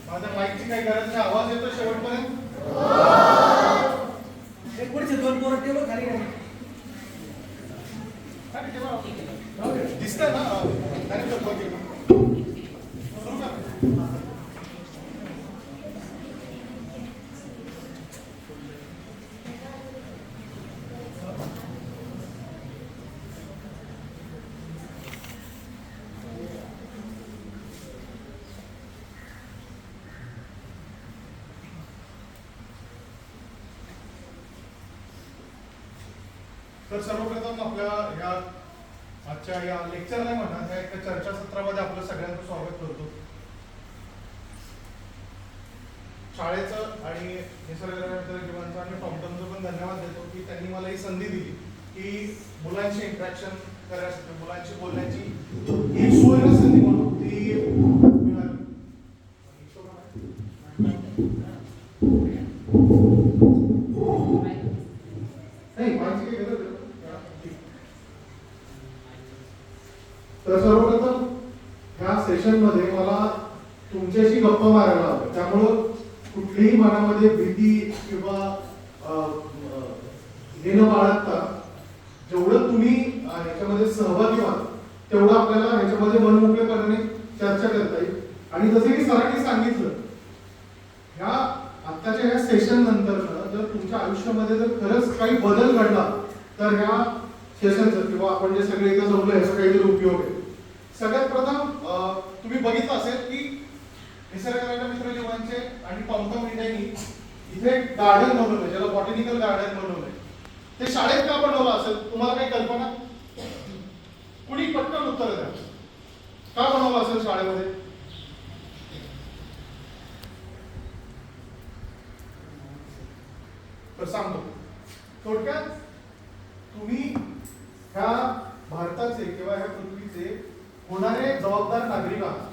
माझ्या माईकची काही गरज नाही, आवाज येतो शेवटपर्यंत. पुढचे दोन पोरं टेबल खाली दिसतंय ना. तर सर्वप्रथम आपल्या ह्या आजच्या या लेक्चर नाही म्हणा, ह्या एका चर्चासत्रामध्ये आपलं सगळ्यांचं स्वागत करतो. शाळेचं आणि निसर्गरम्य जीवनाचं आणि टॉमटमचं पण धन्यवाद देतो की त्यांनी मला ही संधी दिली की मुलांशी इंटरॅक्शन करायसाठी, मुलांशी बोलण्याची एक सुवर्ण संधी म्हणून ती मिळाली. नाही माझी काही गरज आहे. तर सर्वप्रथम ह्या सेशन मध्ये मला तुमच्याशी गप्पा मारायला हवं. त्यामुळं कुठलीही मनामध्ये भीती किंवा न बाळगता जेवढं तुम्ही ह्याच्यामध्ये सहभागी व्हाल तेवढं आपल्याला ह्याच्यामध्ये मनमोकळेपणाने चर्चा करता येईल. आणि जसे की सरांनी सांगितलं, ह्या आत्ताच्या ह्या सेशन नंतर जर तुमच्या आयुष्यामध्ये जर खरंच काही बदल घडला तर ह्या सेशनचं किंवा आपण जे सगळे इथं जमलो ह्याचा काहीतरी उपयोग आहे. सगळ्यात प्रथम तुम्ही बघितलं असेल की निसर्गरम्य मित्र जीवांचे आणि टॉमटम इंडियानी इथे गार्डन बनवलंय, ज्याला बॉटॅनिकल गार्डन बनवलंय. ते शाळेत का बनवलं असेल, तुम्हाला काही कल्पना? कुणी पटकन उत्तर द्या. का बनवलं असेल शाळेमध्ये? तर सांगतो थोडक्यात. तुम्ही ह्या भारताचे किंवा ह्या पृथ्वीचे होणारे जबाबदार नागरिक आहात.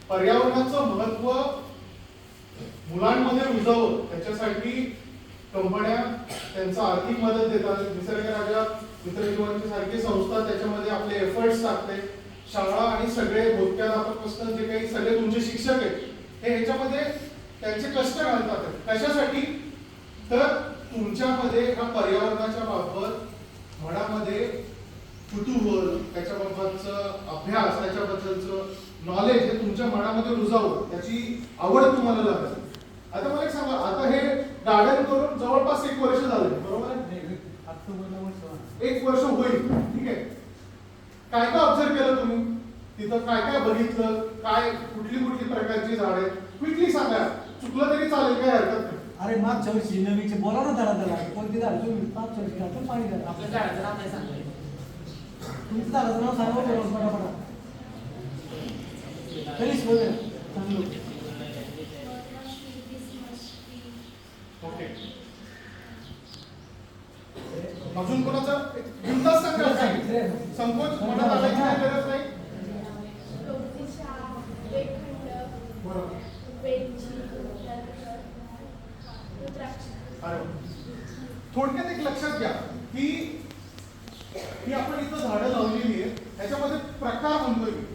पर्यावरणाचं महत्व मुलांमध्ये रुजावं त्याच्यासाठी कंपन्या त्यांचा आर्थिक मदत देतात. निसर्गराजा मित्रजीवांची सारखी संस्था त्याच्यामध्ये आपले एफर्ट्स टाकते. शाळा आणि सगळे मुख्याध्यापक जे काही सगळे तुमचे शिक्षक आहेत हे ह्याच्यामध्ये त्यांचे कष्ट घालतात. कशासाठी? तर तुमच्यामध्ये ह्या पर्यावरणाच्या बाबत मनामध्ये कुतूहल, त्याच्याबाबतचं अभ्यास, त्याच्याबद्दलचं नॉलेज हे तुमच्या मनामध्ये रुजावं, त्याची आवड तुम्हाला लागेल. आता मला एक सांगा, आता हे गार्डन करून जवळपास 1 वर्ष झाले, बरोबर आहे? 1 वर्ष होईल, ठीक आहे. काय काय ऑब्झर्व केलं तुम्ही तिथं? काय काय बघितलं? काय कुठली कुठली प्रकारची झाडे? क्विकली सांगा, चुकलं तरी चालेल, काय हरकत नाही. अरे मागच्या वर्षी नवीनचे बोला ना झाडा त्याला कोणती झाड तुम्ही मागच्या वर्षी घालतो पाणी द्या. आपल्या झाडाचं नाव नाही सांगलं. तुमचं झाडाचं नाव सांगा बरोबर पटापटा. तरीच बोल चांगलं. ओके, अजून कोणाचा बिनधास्त सांगा, काय संकोच मनात आल्याची काही गरज नाही. बरोबर. थोडक्यात एक लक्षात घ्या की ही आपण इथं झाडं लावलेली आहेत, ह्याच्यामध्ये प्रकार म्हणतोय मी.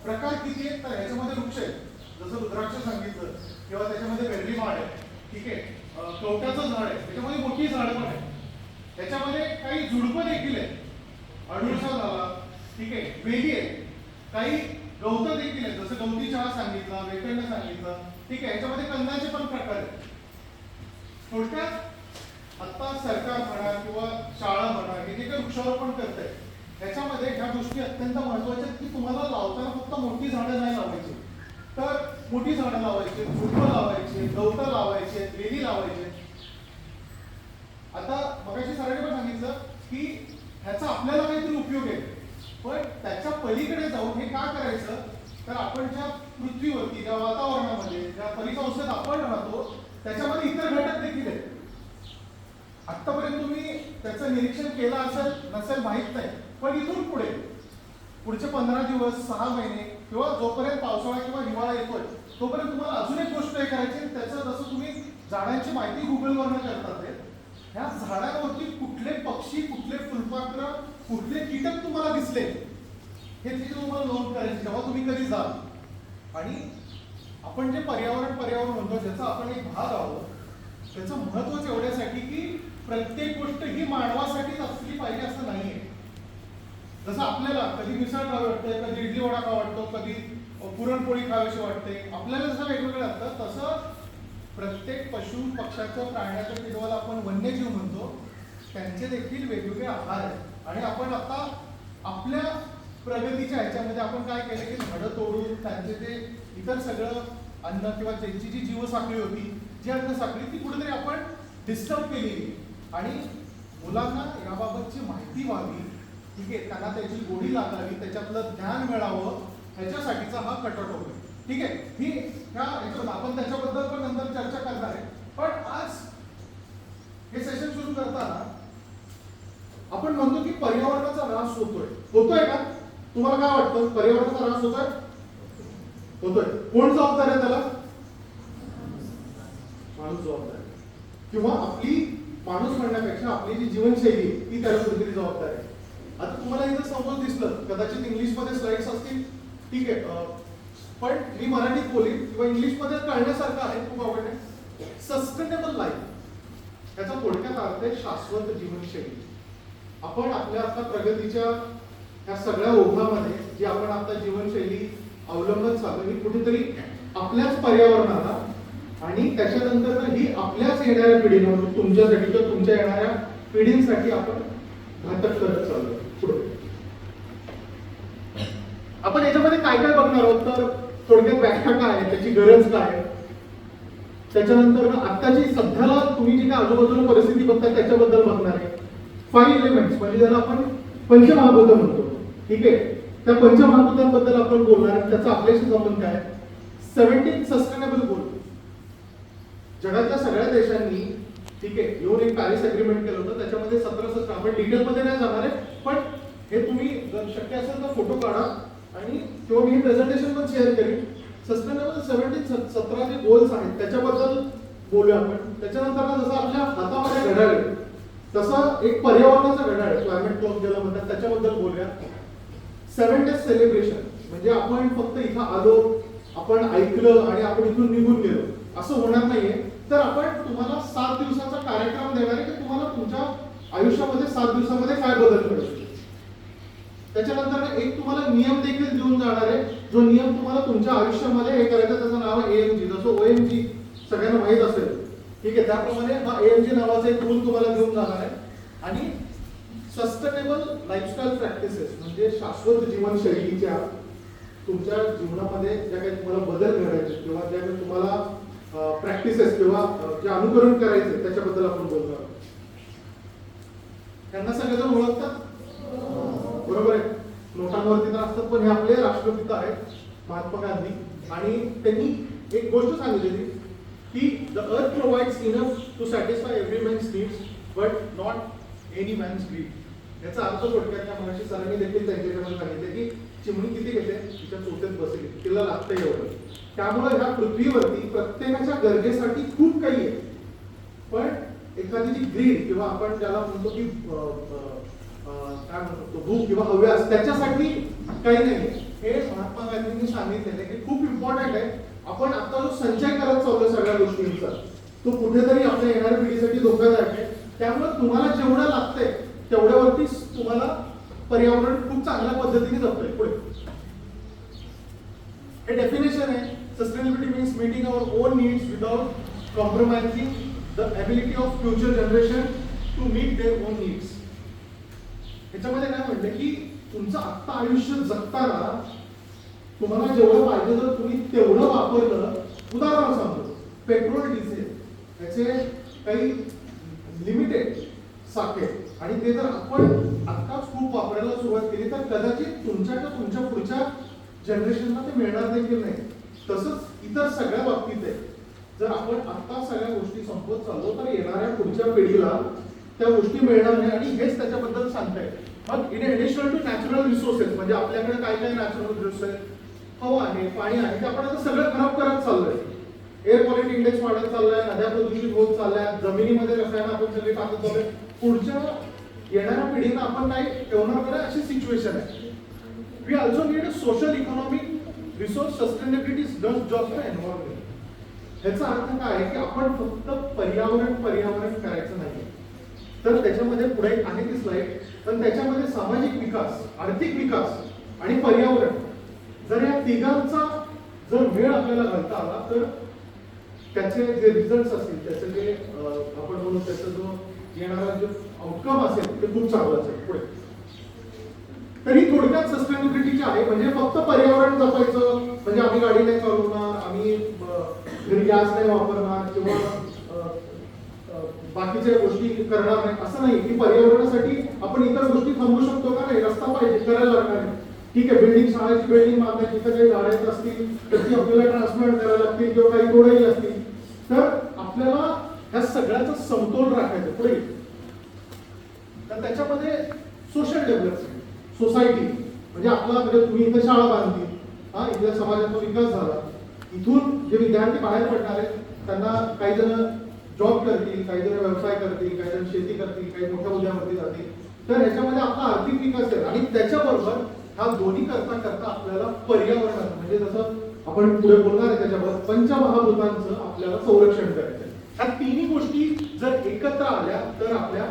प्रकार किती आहेत? तर ह्याच्यामध्ये वृक्ष आहेत, जसं रुद्राक्ष सांगितलं, किंवा त्याच्यामध्ये वेर्ली माड आहे, ठीक आहे. कवट्याचं झाड आहे, त्याच्यामध्ये मोठी झाडं पण आहे. त्याच्यामध्ये काही झुडपं देखील आहेत, अडुळसा झाला, ठीक आहे, वेली आहे, काही गवतं देखील आहेत, जसं गवती चहा सांगितला, वेकंड सांगितलं, ठीक आहे. ह्याच्यामध्ये कंदाचे पण प्रकार आहेत. थोडक्यात आता सरकार म्हणा किंवा शाळा म्हणा हे जे काही वृक्षारोपण करतंय त्याच्यामध्ये ह्या गोष्टी अत्यंत महत्वाच्या आहेत की तुम्हाला लावताना फक्त मोठी झाडं नाही लावायची, तर मोठी झाडं लावायची, झुडपं लावायचे, गवतं लावायचे, वेली लावायचे. आता मगाशी सरांनी पण सांगितलं की ह्याचा आपल्याला काहीतरी उपयोग आहे, पण त्याच्या पलीकडे जाऊन हे का करायचं? तर आपण ज्या पृथ्वीवरती, ज्या वातावरणामध्ये, ज्या परिसंस्थेत आपण राहतो त्याच्यामध्ये इतर घटक देखील आहेत. आतापर्यंत तुम्ही त्याचं निरीक्षण केलं असेल नसेल माहित नाही, पण इथून पुढे पुढचे 15 दिवस, 6 महिने किंवा जोपर्यंत पावसाळा किंवा हिवाळा येतोय तोपर्यंत तुम्हाला अजून एक गोष्ट हे करायची. त्याचं जसं तुम्ही झाडांची माहिती गुगलवरनं करतात, ह्या झाडांवरती कुठले पक्षी, कुठले फुलपाखरं, कुठले कीटक तुम्हाला दिसले हे तिथे तुम्हाला नोंद करायची जेव्हा तुम्ही कधी जाल. आणि आपण जे पर्यावरण म्हणतो ज्याचा आपण एक भाग आहोत, त्याचं महत्वच एवढ्यासाठी की प्रत्येक गोष्ट ही मानवासाठीच असली पाहिजे असं नाहीये. जसं आपल्याला कधी मिसळ खावी वाटते, कधी इडली वडा खावा वाटतो, कधी पुरणपोळी खावीशी वाटते, आपल्याला जसं वेगवेगळं असतं तसं प्रत्येक पशु पक्ष्याचं प्राण्याचं किंवा आपण वन्यजीव म्हणतो त्यांचे देखील वेगवेगळे आहार आहेत. आणि आपण आता आपल्या प्रगतीच्या ह्याच्यामध्ये आपण काय केलं की झाडं तोडून त्यांचे ते इतर सगळं अन्न किंवा त्यांची जी जीवसाखळी होती, जी अन्न साखळी ती कुठेतरी आपण डिस्टर्ब केली. आणि मुलांना याबाबतची माहिती व्हावी, ठीक आहे, त्यांना त्याची गोडी लागावी, त्याच्यातलं ज्ञान मिळावं, ह्याच्यासाठीचा हा कटआउट होतो. ठीक आहे, ही ह्या आपण त्याच्याबद्दल पण नंतर चर्चा करणार आहे. पण आज हे सेशन सुरू करताना आपण म्हणतो की पर्यावरणाचा ऱ्हास होतोय का? तुम्हाला काय वाटतं, पर्यावरणाचा ऱ्हास होतोय? कोण जबाबदार आहे त्याला? माणूस जबाबदार आहे. किंवा आपली माणूस म्हणण्यापेक्षा आपली जी जीवनशैली ती त्याला कुठेतरी जबाबदार आहे. आता तुम्हाला इथं समोर दिसलं, कदाचित इंग्लिशमध्ये स्लाइड्स असतील, ठीक आहे, पण मी मराठीत बोलीन किंवा इंग्लिशमध्ये कळण्यासारखं आहे खूप आवडणे. सस्टेनेबल लाईफ याचा थोडक्यात अर्थ आहे शाश्वत जीवनशैली. आपण आपल्या आता प्रगतीच्या ह्या सगळ्या ओघामध्ये जी आपण आता जीवनशैली अवलंबत चालू ही कुठेतरी आपल्याच पर्यावरणाला आणि त्याच्यानंतर ही आपल्याच येणाऱ्या पिढीला, तुमच्यासाठी किंवा तुमच्या येणाऱ्या पिढींसाठी आपण घातक करत चाललोय पुढे. आपण याच्यामध्ये काय काय बघणार आहोत तर थोडक्यात व्याख्या काय आहे, त्याची गरज काय आहे, त्याच्यानंतर आत्ताची सध्याला तुम्ही जी काय आजूबाजूला परिस्थिती बघताय त्याच्याबद्दल बघणार आहे. 5 एलिमेंट्स म्हणजे ज्याला आपण पंचमहाभूत म्हणतो, ठीक आहे, त्या पंचमहाभूतांबद्दल आपण बोलणार आहे. त्याचा आपल्याशी संबंध काय? 17 सस्टेनेबल गोल जगातल्या सगळ्या देशांनी, ठीक आहे, येऊन एक पॅरिस अग्रीमेंट केलं होतं. त्याच्यामध्ये 17 आपण डिटेलमध्ये नाही जाणार आहे, पण हे तुम्ही जर शक्य असेल तर फोटो काढा आणि किंवा मी प्रेझेंटेशन पण शेअर करेन. सस्टेनेबल 17 जे गोल्स आहेत त्याच्याबद्दल बोलूया आपण. त्याच्यानंतर जसं आपल्या हातामध्ये घड्याळ आहे तसं एक पर्यावरणाचं घड्याळ आहे, क्लायमेट क्लॉक ज्याला म्हणतात, त्याच्याबद्दल बोलूया. 7 डेज सेलिब्रेशन म्हणजे आपण फक्त इथं आलो, आपण ऐकलं आणि आपण इथून निघून गेलो असं होणार नाहीये. तर आपण तुम्हाला 7 दिवसाचा कार्यक्रम देणार आहे की तुम्हाला तुमच्या आयुष्यामध्ये 7 दिवसामध्ये काय बदल करायचे. त्याच्यानंतर एक तुम्हाला नियम देखील देऊन जाणार आहे, जो नियम तुम्हाला तुमच्या आयुष्यामध्ये हे करायचं. त्याचं नाव आहे AMG. जसं OMG सगळ्यांना माहित असेल, ठीक आहे, त्याप्रमाणे हा AMG नावाचा एक रूल तुम्हाला देऊन जाणार आहे. आणि सस्टेनेबल लाईफस्टाईल प्रॅक्टिसेस म्हणजे शाश्वत जीवनशैलीच्या तुमच्या जीवनामध्ये ज्या काही तुम्हाला बदल करायचे किंवा ज्या काही तुम्हाला प्रॅक्टिसेस किंवा जे अनुकरण करायचे त्याच्याबद्दल आपण बोलतो. त्यांना सगळेजण ओळखतात, बरोबर आहे, नोटांवरती तर असतात, पण हे आपले राष्ट्रपिता आहेत महात्मा गांधी. आणि त्यांनी एक गोष्ट सांगितलेली की the earth provides enough to satisfy every man's needs but not any man's greed. याचा अर्थ थोडक्यात त्या महर्षी सरांनी देखील त्यांच्याकडे सांगितले की चिमणी किती घेते तिच्या चोथेत बसली, तिला लागतं एवढं. त्यामुळे ह्या पृथ्वीवरती प्रत्येकाच्या गरजेसाठी खूप काही आहे, पण एखादी जी ग्रीड किंवा आपण ज्याला म्हणतो की काय म्हणतो भूक किंवा हव्यास त्याच्यासाठी काही नाही. हे महात्मा गांधींनी सांगितलेले की खूप इम्पॉर्टंट आहे. आपण आता जो संचय करत चाललोय सगळ्या गोष्टींचा तो कुठेतरी आपल्या येणाऱ्या पिढीसाठी धोकादायक आहे. त्यामुळे तुम्हाला जेवढं लागतंय तेवढ्यावरतीच तुम्हाला पर्यावरण खूप चांगल्या पद्धतीने जपतंय. पुढे हे डेफिनेशन आहे. Sustainability means meeting our own needs without compromising the ability of future generation to meet their own needs. याच्यामध्ये काय म्हटलं की तुमचं आत्ता आयुष्य जगताना तुम्हाला जेवढं पाहिजे जर तुम्ही तेवढं वापरलं. उदाहरण सांगतो, पेट्रोल डिझेल याचे काही लिमिटेड साठे आणि ते जर आपण आत्ताच खूप वापरायला सुरुवात केली तर कदाचित तुमच्या पुढच्या जनरेशनला ते मिळणार देखील नाही. तसंच इतर सगळ्या बाबतीत आहे. जर आपण आत्ता सगळ्या गोष्टी संपवत चाललो तर येणाऱ्या पुढच्या पिढीला त्या गोष्टी मिळणार नाही. आणि हेच त्याच्याबद्दल सांगताय. मग in additional to natural resources म्हणजे आपल्याकडे काय काय नॅचरल रिसोर्सेस, हवा आहे, पाणी आहे, ते आपण आता सगळं खराब करत चाललोय. एअर क्वालिटी इंडेक्स वाढत चाललाय, नद्या प्रदूषित होत चालल्या, जमिनीमध्ये रसायनं आपण सगळे टाकत चाललोय. पुढच्या येणाऱ्या पिढीला आपण काय ठेवणार बरं अशी सिच्युएशन आहे. We also need social economic resource sustainability just environment. ह्याचा अर्थ काय आहे की आपण फक्त पर्यावरण करायचं नाही, तर त्याच्यामध्ये पुढे आहे ती स्लाइड, पण त्याच्यामध्ये सामाजिक विकास, आर्थिक विकास आणि पर्यावरण जर या तिघांचा जर वेळ आपल्याला घालता आला तर त्याचे जे रिझल्ट असतील, त्याचे जे आपण म्हणू त्याचा जो येणारा जो आउटकम असेल ते खूप चांगलं असेल पुढे. तर ही थोडक्यात सस्टेनेबिलिटीची आहे. म्हणजे फक्त पर्यावरण जपायचं म्हणजे आम्ही गाडी नाही चालवणार, आम्ही घरी गॅस नाही वापरणार किंवा बाकीच्या गोष्टी करणार नाही असं नाही की पर्यावरणासाठी आपण इतर गोष्टी थांबवू शकतो का? नाही, रस्ता पाहिजे, करायला लागणार आहे. ठीक आहे, बिल्डिंग, शाळेची बिल्डिंग बांधायची, तिथे काही झाडायचं असतील तर ती आपल्याला ट्रान्सप्लांट करायला लागतील किंवा काही तोडायची असतील, तर आपल्याला ह्या सगळ्याचा समतोल राखायचा पुढे. तर त्याच्यामध्ये सोशल डेव्हलपमेंट, सोसायटी म्हणजे आपला म्हणजे तुम्ही इथे शाळा बांधली, हा इथल्या समाजाचा विकास झाला, इथून जे विद्यार्थी बाहेर पडणार आहेत त्यांना काही जण जॉब करतील, काही जण व्यवसाय करतील, काही जण शेती करतील, काही मोठ्या उद्योगामध्ये जातील. तर ह्याच्यामध्ये आपला आर्थिक विकास आहे आणि त्याच्याबरोबर हा दोन्ही करता करता आपल्याला पर्यावरणाचं म्हणजे जसं आपण पुढे बोलणार आहे त्याच्यावर पंचमहाभूतांचं आपल्याला संरक्षण करायचं आहे. ह्या तिन्ही गोष्टी जर एकत्र आल्या तर आपल्या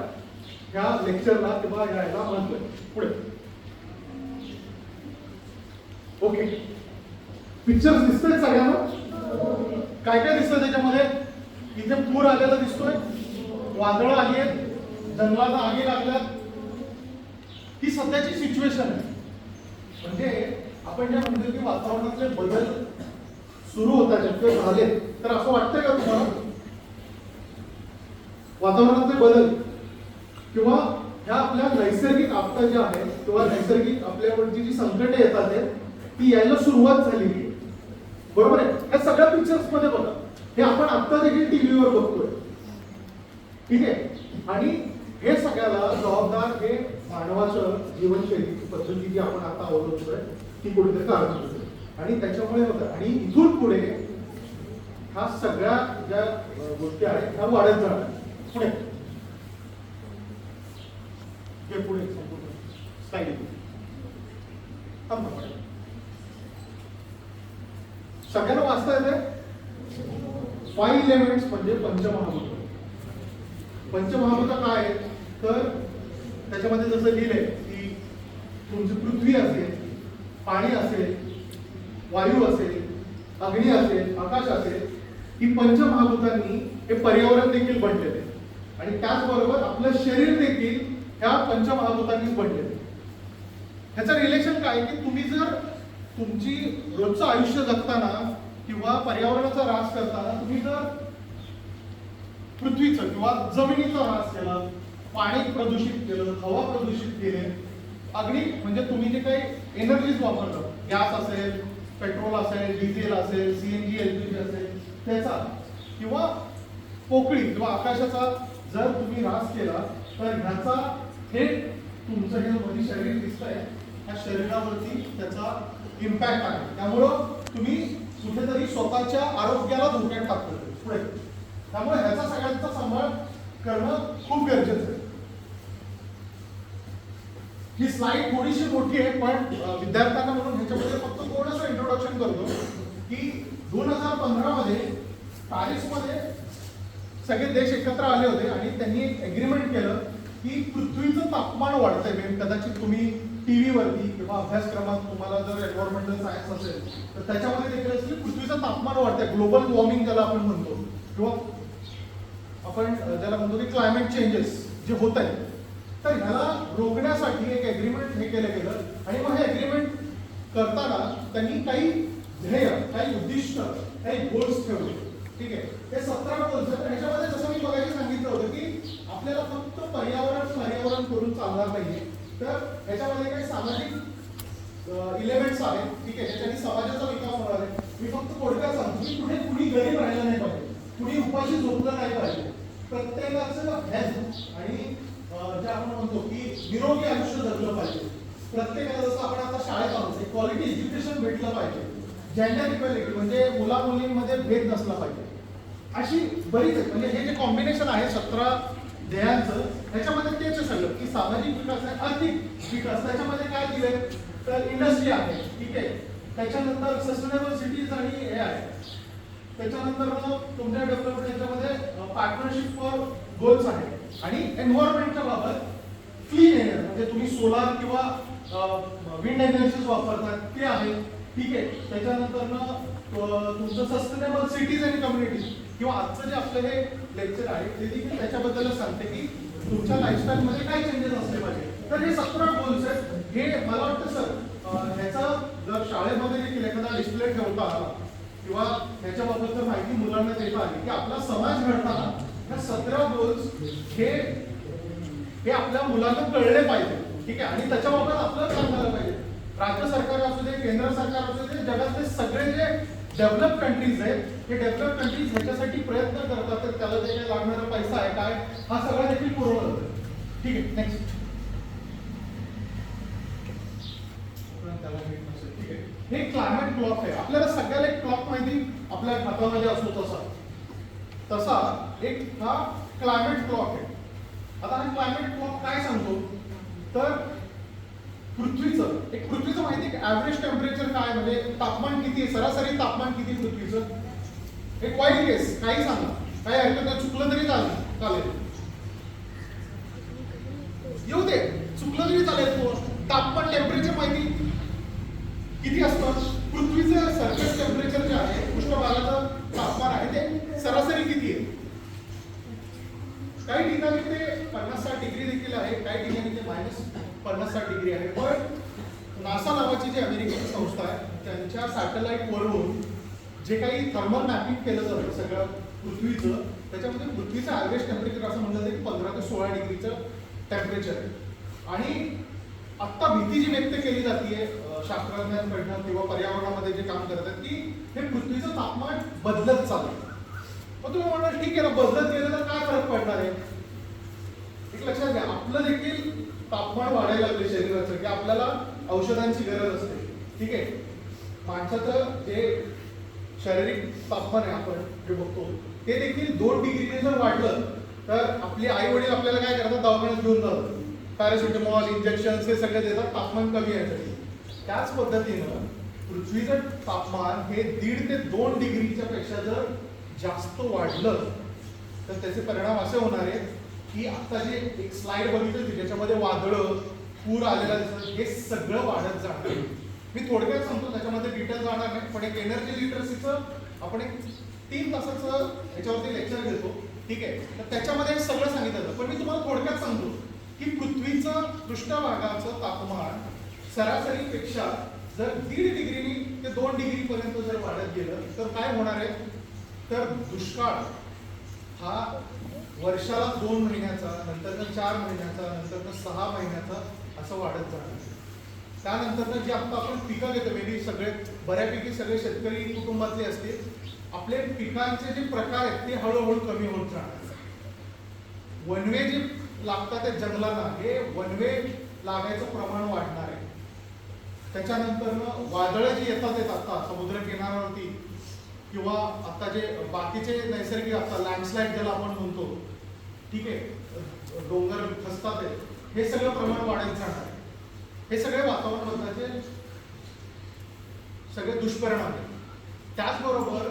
ह्या लेक्चरला किंवा यायला महत्व आहे. पुढे ओके, पिक्चर्स दिसतोय सगळ्यांना? काय काय दिसतंय त्याच्यामध्ये? इथे पूर आलेला दिसतोय, वादळं आली आहेत, जंगलात आगी लागल्यात. ही सध्याची सिच्युएशन आहे. म्हणजे आपण जे म्हणतो की वातावरणातले बदल सुरू होतात किंवा झाले, तर असं वाटतंय का तुम्हाला? वातावरणातले बदल किंवा ह्या आपल्या नैसर्गिक आपदा ज्या आहेत किंवा नैसर्गिक आपल्यावरची जी संकटे येतात ती यायला सुरुवात झालेली आहे, बरोबर आहे? या सगळ्या पिक्चर्स मध्ये बघा, हे आपण आता देखील टीव्हीवर बघतोय, ठीक आहे? आणि हे सगळ्याला जबाबदार हे मानवाचं जीवनशैलीची पद्धती जी आपण आता अवलंबतोय ती कुठेतरी कारणीभूत आहे आणि त्याच्यामुळे होतं. आणि इथून पुढे ह्या सगळ्या ज्या गोष्टी आहेत ह्या वाढत जाणार. पुढे पुढे स्लाइड सगळ्यांना वाचता येते? 5 एलिमेंट्स म्हणजे पंचमहाभूत. पंचमहाभूत काय आहेत तर त्याच्यामध्ये जसं लिहिलंय की तुमची पृथ्वी असेल, पाणी असेल, वायू असेल, अग्नी असेल, आकाश असेल, ही पंचमहाभूतांनी हे पर्यावरण देखील बनलेले आणि त्याचबरोबर आपलं शरीर देखील ह्या पंचमहाभूतांनीच बनलेले. ह्याचं रिलेशन काय की तुम्ही जर तुमची रोजचं आयुष्य जगताना किंवा पर्यावरणाचा ऱ्हास करताना तुम्ही जर पृथ्वीचं किंवा जमिनीचा ऱ्हास केला, पाणी प्रदूषित केलं, हवा प्रदूषित केले, अग्नी म्हणजे तुम्ही जे काही एनर्जीज वापरता, गॅस असेल, पेट्रोल असेल, डिझेल असेल, सीएनजी, एलपीजी असेल त्याचा, किंवा पोकळी किंवा आकाशाचा जर तुम्ही ऱ्हास केला तर ह्याचा थेट तुमचं हे मध्ये शरीर दिसतंय ह्या शरीरावरती त्याचा इम्पॅक्ट आहे. त्यामुळं तुम्ही कुठेतरी स्वतःच्या आरोग्याला धोक्यात टाकतो पुढे. त्यामुळे ह्याचा सगळ्यांचा सांभाळ करणं खूप गरजेचं आहे. ही स्लाइड थोडीशी मोठी आहे पण विद्यार्थ्यांना म्हणून ह्याच्यामध्ये फक्त थोडंसं इंट्रोडक्शन करतो की 2015 मध्ये पॅरिसमध्ये सगळे देश एकत्र आले होते आणि त्यांनी एक एग्रीमेंट केलं की पृथ्वीचं तापमान वाढतंय. कदाचित तुम्ही टीव्हीवरती किंवा अभ्यासक्रमात तुम्हाला जर एन्व्हायरमेंटल सायन्स असेल तर त्याच्यामध्ये देखील असेल की पृथ्वीचं तापमान वाढतंय, ग्लोबल वॉर्मिंग ज्याला आपण म्हणतो किंवा आपण ज्याला म्हणतो की क्लायमेट चेंजेस जे होत आहेत, तर ह्याला रोखण्यासाठी एक एग्रीमेंट हे केलं गेलं आणि मग हे एग्रीमेंट करताना त्यांनी काही ध्येय, काही उद्दिष्ट, काही गोल्स ठेवले. ठीक आहे, हे 17 गोल्स आहेत. ह्याच्यामध्ये जसं मी बघायला सांगितलं होतं की आपल्याला फक्त पर्यावरण करून चालणार नाहीये, तर ह्याच्यामध्ये काही सामाजिक इलेमेंट्स आहेत. ठीक आहे, त्याच्याने समाजाचा विकास होणार आहे. मी फक्त थोडक्यात सांगतो की कुणी गरीब राहिलं नाही पाहिजे, कुणी उपाशी झोपलं नाही पाहिजे, प्रत्येकाचं हेल्थ आणि जे आपण म्हणतो की निरोगी आयुष्य जगलं पाहिजे. प्रत्येकाला जसं आपण आता शाळेत आहोत क्वालिटी एज्युकेशन भेटलं पाहिजे, जेंडर इक्वॅलिटी म्हणजे मुला मुलींमध्ये भेद नसला पाहिजे. अशी बरीच आहे. म्हणजे हे जे कॉम्बिनेशन आहे 17 ध्येयांचं, ह्याच्यामध्ये तेच आहे सगळं की सामाजिक विकास आहे, आर्थिक विकास. त्याच्यामध्ये काय दिलंय तर इंडस्ट्री आहे, ठीक आहे. त्याच्यानंतर सस्टेनेबल सिटीज आणि हे आहे. त्याच्यानंतर मग तुमच्या डेव्हलपमेंट याच्यामध्ये पार्टनरशिप फॉर गोल्स आहे आणि एन्व्हायरमेंटच्या बाबत क्लीन एनर्जी म्हणजे तुम्ही सोलार किंवा विंड एनर्जी वापरतात ते आहे, ठीक आहे. त्याच्यानंतर तुमचं सस्टेनेबल सिटीज आणि कम्युनिटीज किंवा आजचं जे आपलं हे लेक्चर आहे ते देखील त्याच्याबद्दलच सांगते की तुमच्या लाईफस्टाईल मध्ये काय चेंजेस असले पाहिजे. तर हे 17 गोल्स आहेत. हे मला वाटतं सर ह्याचा जर शाळेमध्ये देखील एखादा डिस्प्ले ठेवता आला किंवा ह्याच्याबाबत जर माहिती मुलांना देता आली की आपला समाज घडताना ह्या 17 गोल्स हे आपल्या मुलांना कळले पाहिजे, ठीक आहे. आणि त्याच्याबाबत आपलं काम झालं पाहिजे. राज्य सरकार असू दे, केंद्र सरकार असू दे, जगातले सगळे जे डेव्हलप कंट्रीज आहेत हे डेव्हलप कंट्रीज ह्याच्यासाठी प्रयत्न करतात तर त्याला जे काही लागणारा पैसा आहे काय हा सगळा देखील पुरवला जातो, ठीक आहे. नेक्स्ट ठीक आहे. हे क्लायमेट क्लॉक आहे. आपल्याला सगळ्याला एक क्लॉक माहिती आपल्या हातामध्ये असतो तसा एक हा क्लायमेट क्लॉक आहे. आता हा क्लायमेट क्लॉक काय सांगतो तर पृथ्वीचं माहिती आहे ऍव्हरेज टेम्परेचर काय म्हणजे तापमान किती आहे, सरासरी तापमान किती पृथ्वीचं. एक वाईल्ड केस काही सांगा, काही हरकत नाही, चुकलं तरी चालेल येऊ दे, चुकलं तरी चालेल. तापमान टेम्परेचर माहिती किती असतं पृथ्वीचं सरफेस टेम्परेचर जे आहे पृष्ठभागाचं तापमान आहे ते सरासरी किती आहे. काही ठिकाणी ते 50-60 डिग्री देखील आहे, काही ठिकाणी ते -50-60 डिग्री आहे. पण नासा नावाची जी अमेरिकेची संस्था आहे त्यांच्या सॅटेलाइट वरून जे काही थर्मल मॅपिंग केलं जातं सगळं पृथ्वीचं त्याच्यामध्ये पृथ्वीचं ॲव्हरेज टेम्परेचर असं म्हणलं जातं की 15 ते 16 डिग्रीचं टेम्परेचर आहे. आणि आत्ता भीती जी व्यक्त केली जाते शास्त्रज्ञांकडनं किंवा पर्यावरणामध्ये जे काम करतात की हे पृथ्वीचं तापमान बदलत चाललं. मग तुम्ही म्हणाल ठीक आहे ना, बदलत गेलं तर काय फरक पडणार आहे. एक लक्षात घ्या, आपलं देखील तापमान वाढायला लागले शरीराचं की आपल्याला औषधांची गरज असते, ठीक आहे. माणसाचं जे शारीरिक तापमान आहे आपण जे बघतो ते देखील 2 डिग्रीने जर वाढलं तर आपले आई वडील आपल्याला काय करतात, दवाखान्यात घेऊन जातात, पॅरासिटामॉल इंजेक्शन हे सगळे देतात तापमान कमी यायसाठी. त्याच पद्धतीनं पृथ्वीचं तापमान हे 1.5 ते 2 डिग्रीच्या पेक्षा जर जास्त वाढलं तर त्याचे परिणाम असे होणार आहेत की आता जे एक स्लाइड बघितली ज्याच्यामध्ये वादळं पूर आलेला दिसत हे सगळं वाढत जाणार. मी थोडक्यात सांगतो, त्याच्यामध्ये डिटेल जाणार नाही, पण एक एनर्जी लिटरसीचं आपण एक 3 तासाचं याच्यावरती लेक्चर घेतो, ठीक आहे. तर त्याच्यामध्ये सगळं सांगितलं जातं. पण मी तुम्हाला थोडक्यात सांगतो की पृथ्वीचं पृष्ठभागाचं तापमान सरासरीपेक्षा जर 1.5 डिग्रीनी ते 2 डिग्री पर्यंत जर वाढत गेलं तर काय होणार आहे तर दुष्काळ हा वर्षाला 2 महिन्याचा, नंतर 4 महिन्याचा, नंतर 6 महिन्याचा असं वाढत जाणार. त्यानंतर जे आता आपण पिकं घेतो मे बी सगळे बऱ्यापैकी सगळे शेतकरी कुटुंबातले असतील, आपले पिकांचे जे प्रकार आहेत ते हळूहळू कमी होत जाणार. वनवे जे लागतात त्या जंगलांना हे वनवे लागायचं प्रमाण वाढणार आहे. त्याच्यानंतर वादळं जी येतात आता समुद्र किनाऱ्यावरती किंवा आता जे बाकीचे नैसर्गिक आता लँडस्लाइड ज्याला आपण म्हणतो, ठीक आहे, डोंगर खचतात हे सगळं प्रमाण वाढत जाणार आहे. हे सगळे वातावरण बदलाचे सगळे दुष्परिणाम आहेत. त्याचबरोबर